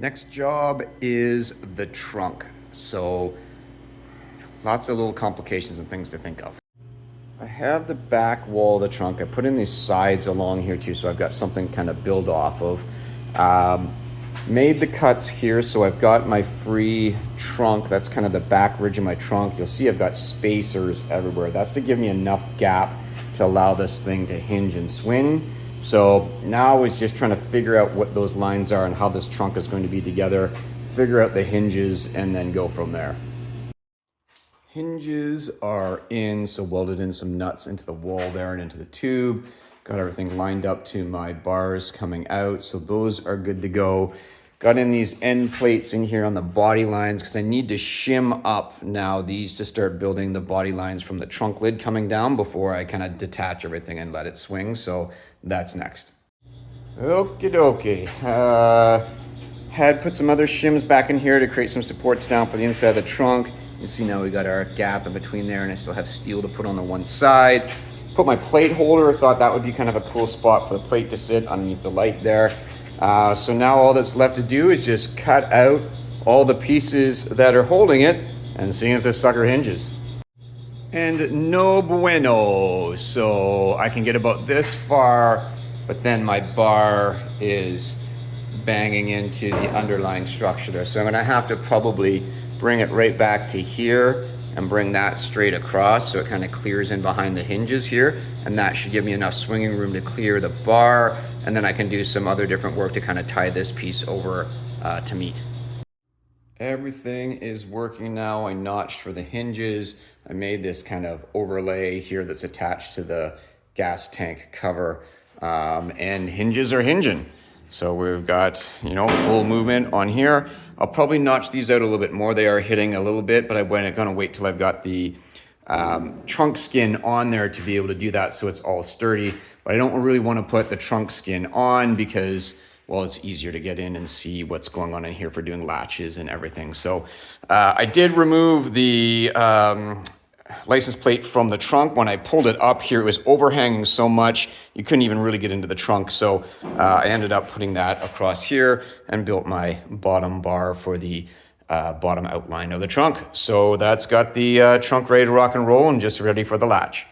Next job is the trunk. So lots of little complications and things to think of. I have the back wall of the trunk. I put in these sides along here too, so I've got something kind of build off of. Made the cuts here, so I've got my free trunk. That's kind of the back ridge of my trunk. You'll see I've got spacers everywhere. That's to give me enough gap to allow this thing to hinge and swing. So now is just trying to figure out what those lines are and how this trunk is going to be together, figure out the hinges, and then go from there. Hinges are in, so welded in some nuts into the wall there and into the tube. Got everything lined up to my bars coming out, so those are good to go. Got in these end plates in here on the body lines because I need to shim up now these to start building the body lines from the trunk lid coming down before I kind of detach everything and let it swing, so that's next. Okie dokie. Had put some other shims back in here to create some supports down for the inside of the trunk. You see now we got our gap in between there, and I still have steel to put on the one side. Put my plate holder, thought that would be kind of a cool spot for the plate to sit underneath the light there. So now all that's left to do is just cut out all the pieces that are holding it and see if this sucker hinges. And no bueno. So I can get about this far, but then my bar is banging into the underlying structure there. So I'm gonna have to probably bring it right back to here and bring that straight across so it kind of clears in behind the hinges here, and that should give me enough swinging room to clear the bar, and then I can do some other different work to kind of tie this piece over to meet. Everything is working now. I notched for the hinges. I made this kind of overlay here that's attached to the gas tank cover, and hinges are hinging. So we've got, you know, full movement on here. I'll probably notch these out a little bit more. They are hitting a little bit, but I'm gonna wait till I've got the trunk skin on there to be able to do that so it's all sturdy. But I don't really want to put the trunk skin on because, well, it's easier to get in and see what's going on in here for doing latches and everything. So I did remove the license plate from the trunk. When I pulled it up here, it was overhanging so much you couldn't even really get into the trunk. So I ended up putting that across here and built my bottom bar for the bottom outline of the trunk. So that's got the trunk ready to rock and roll and just ready for the latch.